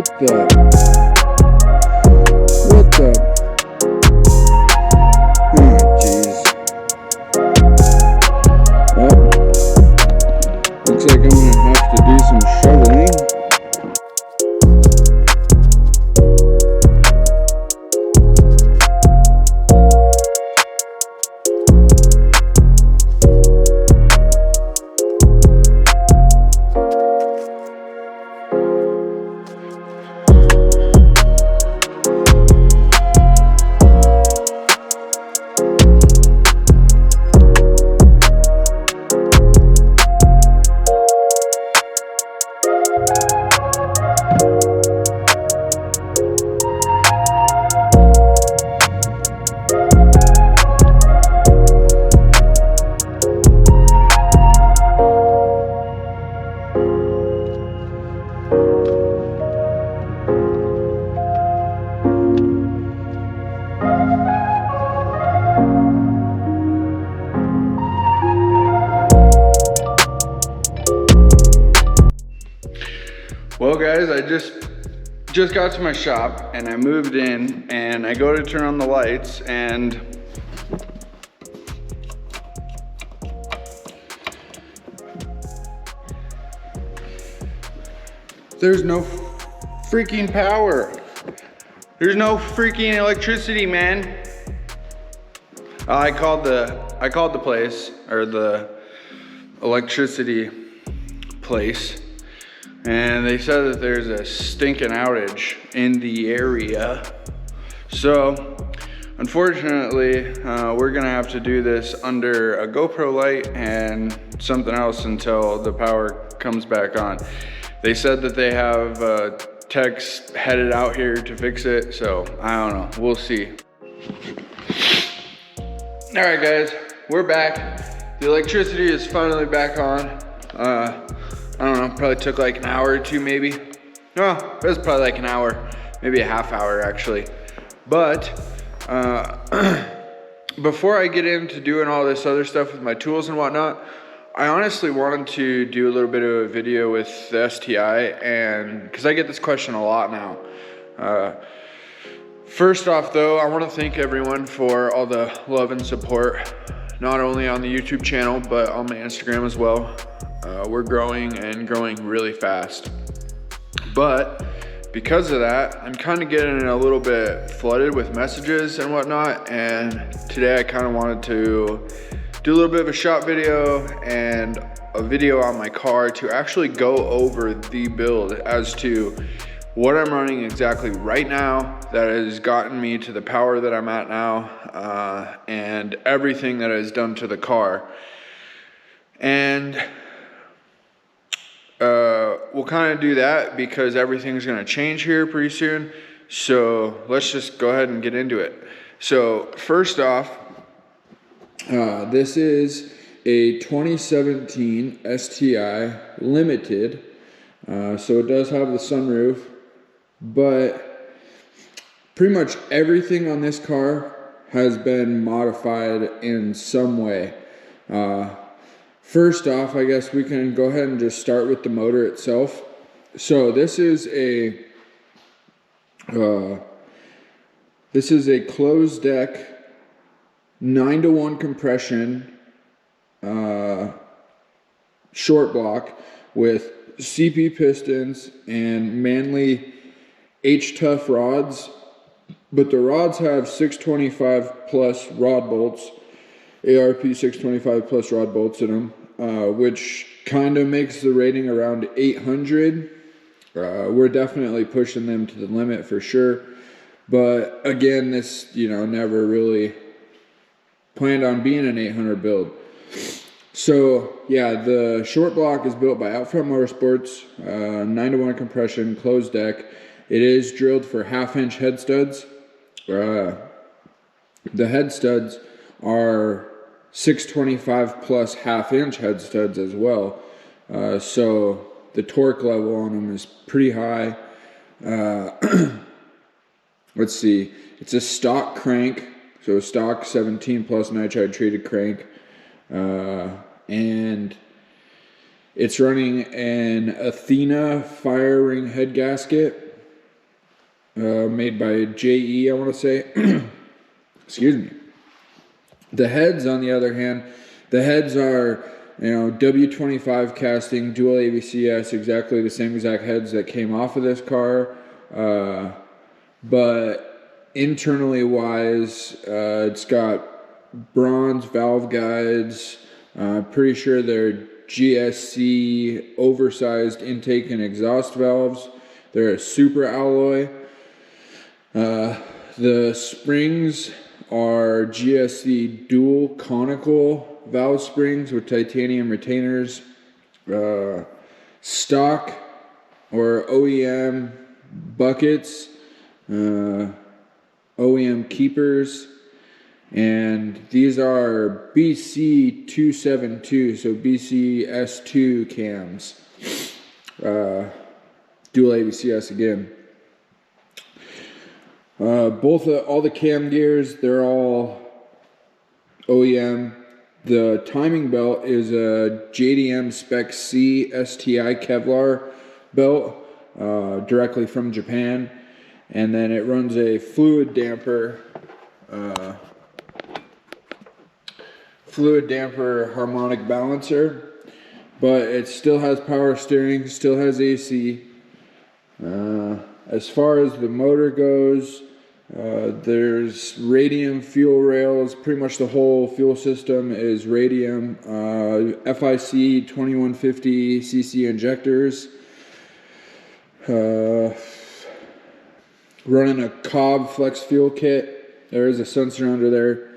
What the? What the? Oh, jeez. Well, looks like I'm gonna have to do some shoveling. Well guys, I just got to my shop and I moved in and I go to turn on the lights and there's no freaking power. There's no freaking electricity, man. I called the place, or the electricity place, and they said that there's a stinking outage in the area. So unfortunately, we're gonna have to do this under a GoPro light and something else until the power comes back on. They said that they have techs headed out here to fix it, so I don't know, we'll see. All right guys, we're back. The electricity is finally back on. I don't know, probably took like an hour or two maybe. No, it was probably like an hour, maybe a half hour actually. But before I get into doing all this other stuff with my tools and whatnot, I honestly wanted to do a little bit of a video with the STI, and because I get this question a lot now. First off though, I want to thank everyone for all the love and support, not only on the YouTube channel, but on my Instagram as well. We're growing and growing really fast. But because of that, I'm kind of getting a little bit flooded with messages and whatnot, and today I kind of wanted to do a little bit of a shop video and a video on my car to actually go over the build as to what I'm running exactly right now that has gotten me to the power that I'm at now, and everything that has done to the car. And we'll kind of do that because everything's going to change here pretty soon. So let's just go ahead and get into it. So first off, this is a 2017 STI Limited. So it does have the sunroof, but pretty much everything on this car has been modified in some way. First off, I guess we can go ahead and just start with the motor itself. So this is a closed deck 9-to-1 compression short block with CP pistons and Manley H-Tough rods, but the rods have 625 plus rod bolts, ARP 625 plus rod bolts in them, which kind of makes the rating around 800. We're definitely pushing them to the limit for sure, but again, this, you know, never really planned on being an 800 build. So yeah, the short block is built by Outfront Motorsports, 9-to-1 compression, closed deck. It is drilled for 1/2-inch head studs. The head studs are 625 plus 1/2-inch head studs as well. So the torque level on them is pretty high. Let's see, it's a stock crank, so a stock 17 plus nitride treated crank, and it's running an Athena fire ring head gasket. made by JE, I want to say. Excuse me. The heads, on the other hand, the heads are, W25 casting, dual AVCS, exactly the same exact heads that came off of this car. But internally wise, it's got bronze valve guides. Pretty sure they're GSC oversized intake and exhaust valves. They're a super alloy. The springs are GSC dual conical valve springs with titanium retainers. Stock or OEM buckets, OEM keepers, and these are BC 272, so BC S2 cams. Dual AVCS again. All the cam gears, they're all OEM. The timing belt is a JDM Spec C STI Kevlar belt, directly from Japan, and then it runs a fluid damper harmonic balancer, but it still has power steering, still has AC. As far as the motor goes, there's radium fuel rails. Pretty much the whole fuel system is radium. FIC 2150 cc injectors. Running a Cobb flex fuel kit. There is a sensor under there.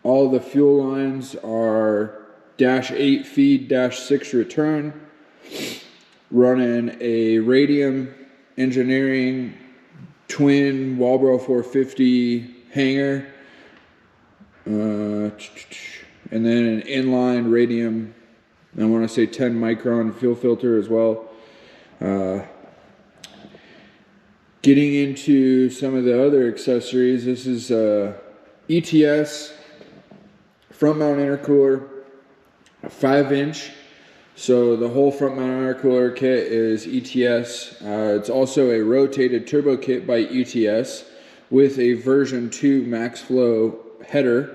All the fuel lines are -8 feed, -6 return. Running a Radium Engineering twin Walbro 450 hanger, and then an inline Radium, I want to say 10 micron fuel filter as well. Getting into some of the other accessories, this is ETS front mount intercooler, a 5-inch. So the whole front mount intercooler kit is ETS. It's also a rotated turbo kit by ETS with a version 2 max flow header.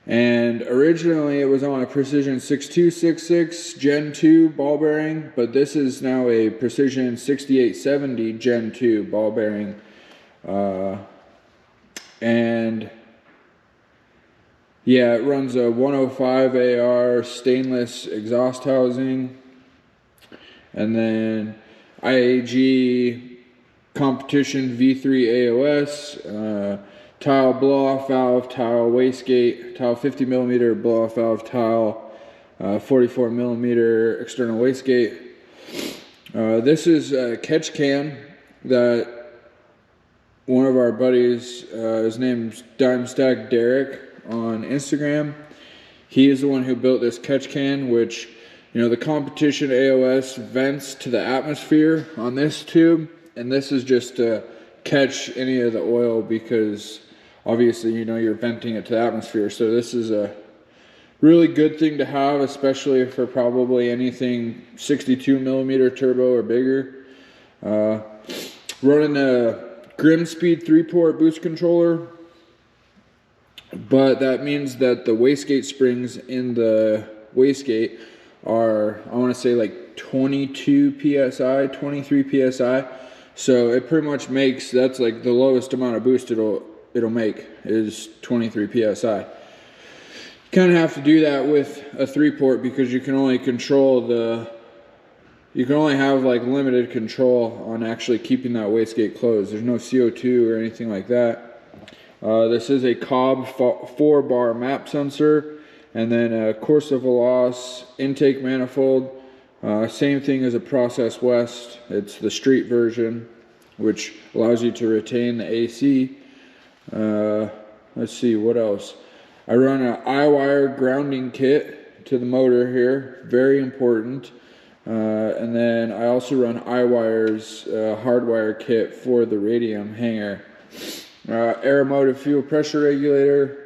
And originally it was on a Precision 6266 Gen 2 ball bearing, but this is now a Precision 6870 Gen 2 ball bearing. And yeah, it runs a 105 AR stainless exhaust housing, and then IAG competition V3 AOS, tile blow-off valve, tile wastegate, tile 50 millimeter blow-off valve, tile 44 millimeter external wastegate. This is a catch can that one of our buddies, his name's Dimestack Derek on Instagram. He is the one who built this catch can, which, the competition AOS vents to the atmosphere on this tube, and this is just to catch any of the oil because obviously, you're venting it to the atmosphere. So this is a really good thing to have, especially for probably anything 62 millimeter turbo or bigger. Running a Grimspeed 3-port boost controller, but that means that the wastegate springs in the wastegate are, I want to say, like 22 psi, 23 psi. So it pretty much makes, that's like the lowest amount of boost it'll make is 23 psi. You kind of have to do that with a 3-port because you can only have like limited control on actually keeping that wastegate closed. There's no CO2 or anything like that. This is a Cobb 4-bar map sensor, and then a Corsa Veloz intake manifold. Same thing as a Process West. It's the street version, which allows you to retain the AC. Let's see, what else? I run an I-wire grounding kit to the motor here, very important. And then I also run I-wire's hardwire kit for the radium hanger. Aeromotive fuel pressure regulator.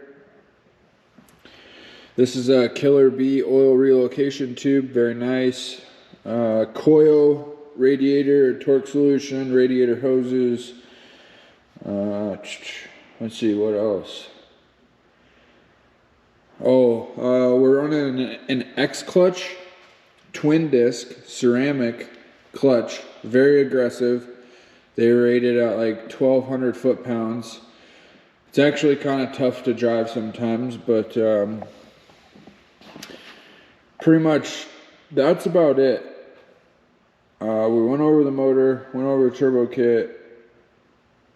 This is a Killer B oil relocation tube, very nice. Coil radiator, torque solution, radiator hoses. Let's see, what else? Oh, we're running an X clutch, twin disc, ceramic clutch, very aggressive. They rated at like 1,200 foot-pounds. It's actually kind of tough to drive sometimes, but pretty much that's about it. We went over the motor, went over the turbo kit,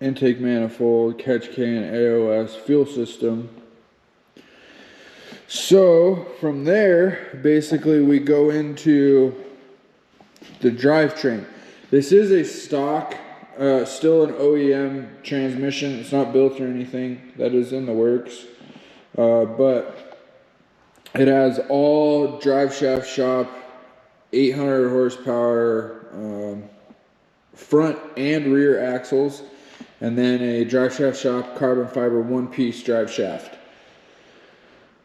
intake manifold, catch can, AOS, fuel system. So from there, basically we go into the drivetrain. This is a stock, still an OEM transmission. It's not built or anything. That is in the works. But it has all drive shaft shop, 800 horsepower, front and rear axles, and then a drive shaft shop carbon fiber one-piece drive shaft.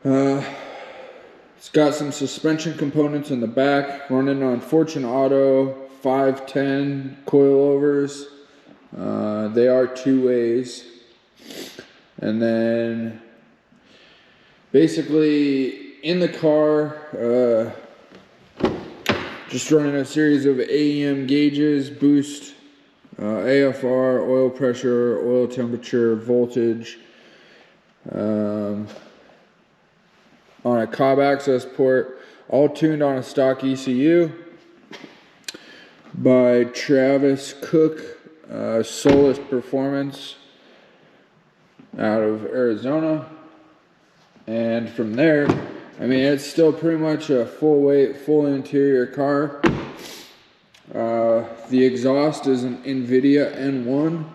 It's got some suspension components in the back, running on Fortune Auto 510 coilovers. They are two ways. And then basically in the car, just running a series of AEM gauges, boost, AFR, oil pressure, oil temperature, voltage, on a Cobb access port, all tuned on a stock ECU by Travis Cook, Solus Performance out of Arizona. And from there, I mean, it's still pretty much a full weight, full interior car. The exhaust is an NVIDIA N1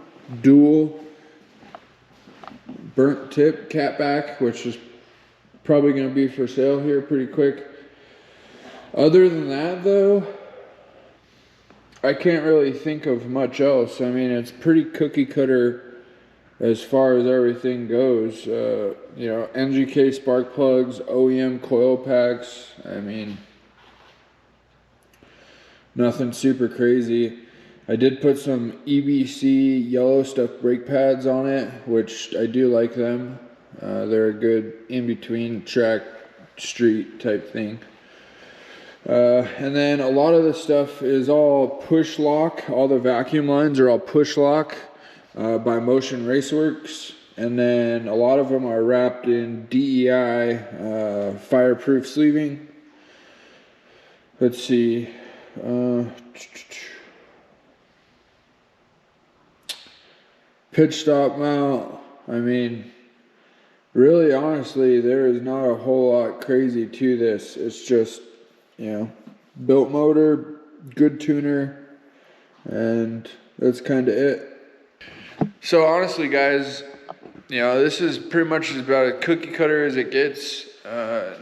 dual burnt tip catback, which is probably going to be for sale here pretty quick. Other than that, though, I can't really think of much else. I mean, it's pretty cookie cutter as far as everything goes. You know, NGK spark plugs, OEM coil packs. I mean, nothing super crazy. I did put some EBC yellow stuff brake pads on it, which I do like them. They're a good in-between track, street type thing. And then a lot of the stuff is all push lock. All the vacuum lines are all push lock by Motion Raceworks. And then a lot of them are wrapped in DEI fireproof sleeving. Let's see. Pitch stop mount. I mean, really, honestly, there is not a whole lot crazy to this. It's just, you know, built motor, good tuner, and that's kind of it. So honestly, guys, you know, this is pretty much about as cookie cutter as it gets.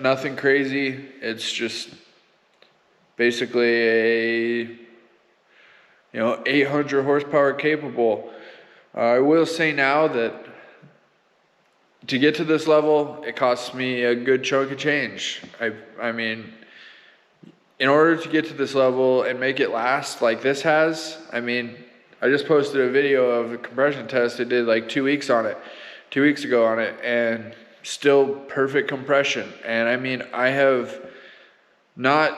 Nothing crazy. It's just basically a, you know, 800 horsepower capable. I will say now that to get to this level, it costs me a good chunk of change. I mean, in order to get to this level and make it last like this has, I mean, I just posted a video of a compression test I did like 2 weeks ago on it, and still perfect compression. And I mean, I have not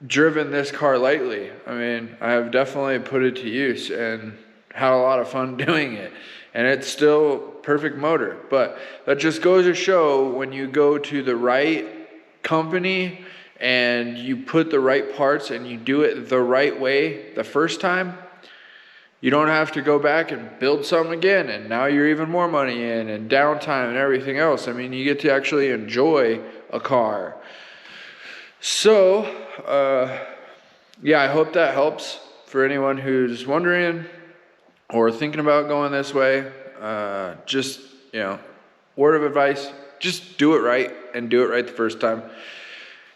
driven this car lightly. I mean, I have definitely put it to use and had a lot of fun doing it. And it's still perfect motor. But that just goes to show, when you go to the right company and you put the right parts and you do it the right way the first time, you don't have to go back and build something again, and now you're even more money in and downtime and everything else. I mean, you get to actually enjoy a car. So yeah, I hope that helps for anyone who's wondering or thinking about going this way. Just, you know, word of advice, just do it right, and do it right the first time.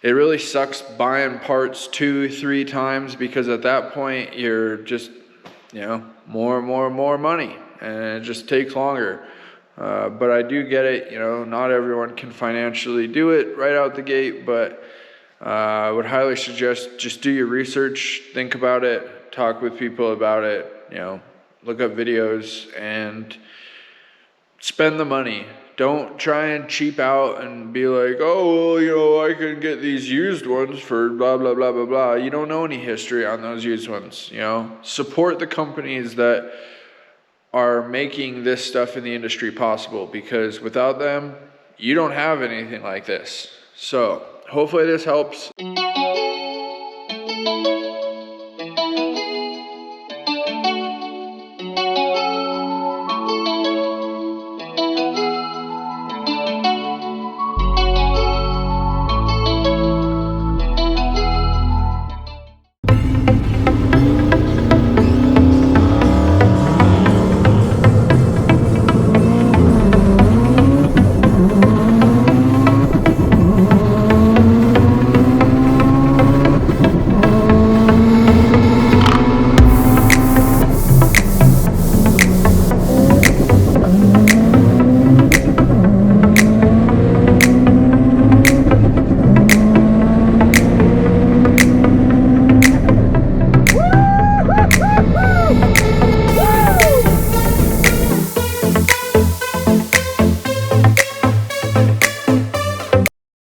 It really sucks buying parts 2-3 times, because at that point you're just, you know, more money, and it just takes longer. But I do get it, you know, not everyone can financially do it right out the gate, but I would highly suggest just do your research, think about it, talk with people about it, you know, look up videos and spend the money. Don't try and cheap out and be like, oh, well, you know, I can get these used ones for blah, blah, blah, blah, blah. You don't know any history on those used ones, you know. Support the companies that are making this stuff in the industry possible, because without them, you don't have anything like this. So hopefully this helps.